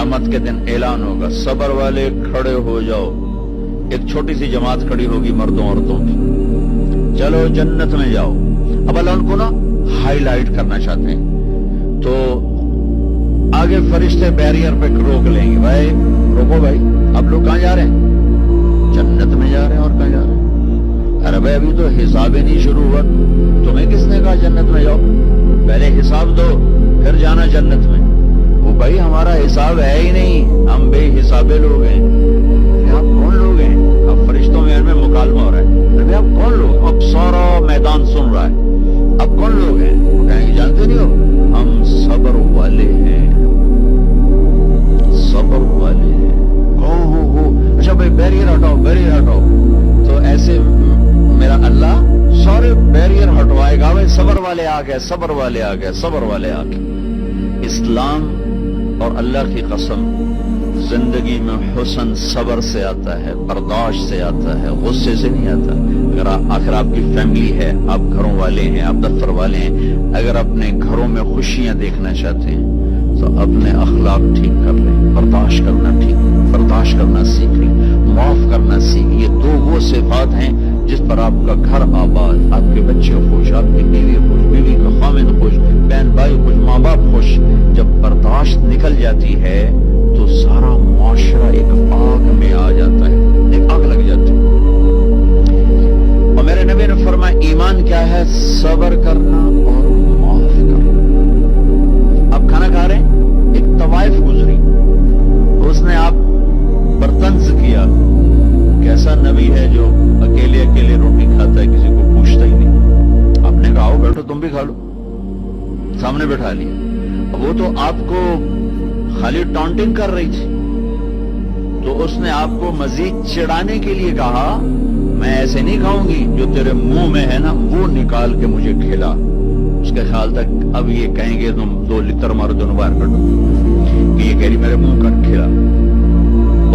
قیامت کے دن اعلان ہوگا صبر والے کھڑے ہو جاؤ. ایک چھوٹی سی جماعت کھڑی ہوگی مردوں عورتوں کی, چلو جنت میں جاؤ. اب اللہ ان کو نا ہائی لائٹ کرنا چاہتے ہیں تو آگے فرشتے بیریئر پہ روک لیں گے, بھائی روکو بھائی, اب لوگ کہاں جا رہے ہیں؟ جنت میں جا رہے ہیں. اور کہاں جا رہے ہیں؟ ارے بھائی ابھی تو حساب ہی نہیں شروع ہوا, تمہیں کس نے کہا جنت میں جاؤ؟ پہلے حساب دو پھر جانا جنت میں. وہ بھائی ہمارا حساب ہے ہی نہیں, ہم بے حسابے لوگ ہیں. آپ کون لوگ ہیں؟ اب فرشتوں میں مکالمہ ہو رہا ہے, ابھی آپ کون لوگ؟ اب سارا میدان سن رہا ہے, اب کون لوگ ہیں؟ وہ کہیں گے جانتے نہیں ہو, ہم صبر والے ہیں, صبر والے ہیں. ہو اچھا بھائی بیریئر ہٹاؤ, بیریئر ہٹاؤ. تو ایسے میرا اللہ سارے بیریئر ہٹوائے گا, بھائی صبر والے آ گئے, صبر والے آ گئے, صبر والے آ گئے. اسلام اور اللہ کی قسم زندگی میں حسن صبر سے آتا ہے, برداشت سے آتا ہے, غصے سے نہیں آتا. اگر آپ کی فیملی ہے, آپ گھروں والے ہیں, آپ دفتر والے ہیں, اگر اپنے گھروں میں خوشیاں دیکھنا چاہتے ہیں تو اپنے اخلاق ٹھیک کر لیں, برداشت کرنا سیکھ لیں, معاف کرنا سیکھ. یہ دو وہ صفات ہیں جس پر آپ کا گھر آباد, آپ کے بچے خوش, آپ کی بیوی خوش, بیوی کا خامند خوش, بہن بھائی خوش, ماں باپ خوش. جب برداشت نکل جاتی ہے تو سارا معاشرہ ایک آگ میں آ جاتا ہے, ایک آگ لگ جاتی ہے. اور میرے نبی نے فرمایا ایمان کیا ہے؟ صبر کرنا اور معاف کرنا. آپ کھانا کھا رہے ہیں, ایک طوائف گزری, اس نے آپ پر طنز کیا, کیسا نبی ہے جو اکیلے اکیلے روٹی کھاتا ہے, کسی کو پوچھتا ہی نہیں. آپ نے کہا آؤ بیٹھو تم بھی کھا لو, سامنے بیٹھا لیا. وہ تو آپ کو خالی ٹانٹنگ کر رہی تھی, تو اس نے آپ کو مزید چڑھانے کے لیے کہا میں ایسے نہیں کھاؤں گی, جو تیرے منہ میں ہے نا وہ نکال کے مجھے کھلا. اس کے خیال تک اب یہ کہیں گے تم 2 لتر مارو, دونوں باہر کٹو, کہ یہ کہہ رہی میرے منہ کا کھلا.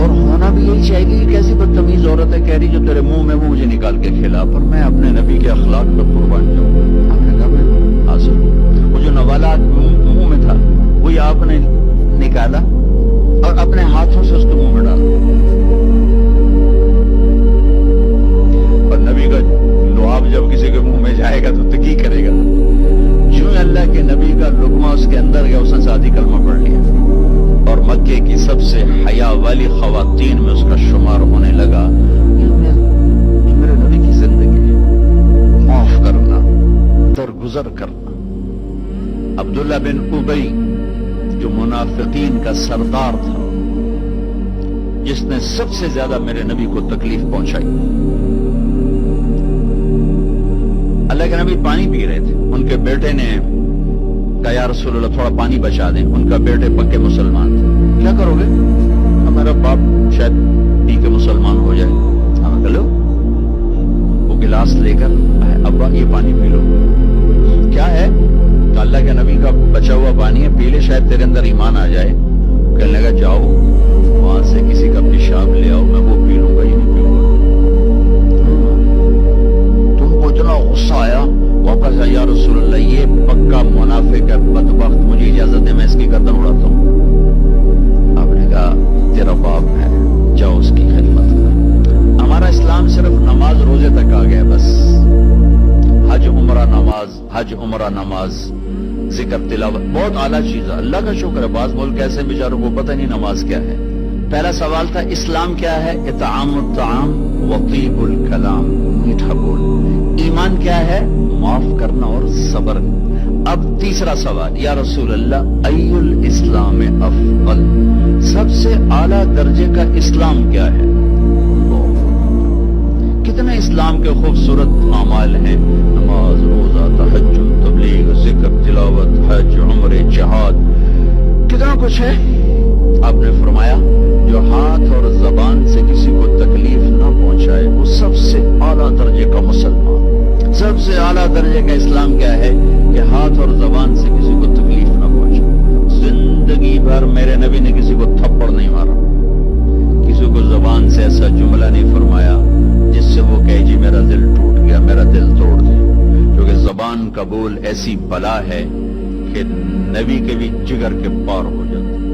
اور ہونا بھی یہی چاہیے کہ کیسی بدتمیز عورت ہے, کہہ رہی جو تیرے منہ میں وہ مجھے نکال کے کھلا. پر میں اپنے نبی کے اخلاق پہ قربان جاؤں. آپ نے کہا میں حاضر ہوں. وہ جو نوالا منہ میں تھا وہی آپ نے نکالا اور اپنے ہاتھوں سے اس کے منہ میں ڈالا. اور نبی کا لعاب جب کسی کے منہ میں جائے گا تو تکی کرے گا. جو اللہ کے نبی کا لقمہ اس کے اندر گیا, اس نے ساتھ ہی کلمہ پڑھ لیا اور مکے کی سب سے حیا والی خواتین میں اس کا شمار ہونے لگا. یہ میرے نبی کی زندگی ہے, معاف کرنا, درگزر کرنا. عبداللہ بن ابی جو منافقین کا سردار تھا, جس نے سب سے زیادہ میرے نبی کو تکلیف پہنچائی. اللہ کے نبی پانی پی رہے تھے, ان کے بیٹے نے کہا یا رسول اللہ تھوڑا پانی بچا دیں. ان کا بیٹے پکے مسلمان تھے. کیا کرو گے؟ ہمارا باپ شاید پی کے مسلمان ہو جائے. ہم کہا لو, وہ گلاس لے کر ابا یہ پانی پی لو. کیا ہے؟ تو اللہ کے نبی کا بچا ہوا پانی ہے, پی لے, شاید تیرے اندر ایمان آ جائے. کہنے لگا جاؤ وہاں سے کسی کا پیشاب لے آؤ, میں وہ پی لوں گا, یہ نہیں پیوں گا. تم کو اتنا غصہ آیا, واپس آیا یا رسول اللہ یہ پکا منافق ہے, بدبخت, مجھے اجازت ہے میں اس کی گردن اڑاتا ہوں. آپ نے کہا تیرا باپ ہے, جاؤ اس کی خدمت کر. ہمارا اسلام صرف نماز روزے تک آ گیا بس. حج عمرہ نماز, حج عمرہ نماز, ذکر تلاوت بہت اعلیٰ چیز ہے, اللہ کا شکر ہے. بعض ملک ایسے بیچاروں کو پتہ نہیں نماز کیا ہے. پہلا سوال تھا اسلام کیا ہے؟ اطعام الطعام وطیب الکلام, میٹھا بول. ایمان کیا ہے؟ معاف کرنا اور صبر. اب تیسرا سوال, یا رسول اللہ ای الاسلام افضل, سب سے اعلیٰ درجے کا اسلام کیا ہے؟ کتنے اسلام کے خوبصورت اعمال ہیں, نماز, روزہ, تہجد, تبلیغ, ذکر, تلاوت, حج, عمرے, جہاد, کتنا کچھ ہے. آپ نے فرمایا جو ہاتھ اور زبان سے کسی کو تکلیف نہ پہنچائے وہ سب سے اعلیٰ درجے کا مسلمان. سب سے اعلیٰ درجے کا اسلام کیا ہے؟ کہ ہاتھ اور زبان سے کسی کو تکلیف نہ پہنچائے. زندگی بھر میرے نبی نے کسی کو تھپڑ نہیں مارا, کسی کو زبان سے ایسا جملہ نہیں فرمایا جس سے وہ کہے جی میرا دل ٹوٹ گیا, میرا دل توڑ دے. کیونکہ زبان کا بول ایسی بلا ہے کہ نبی کے بھی جگر کے پار ہو جاتے.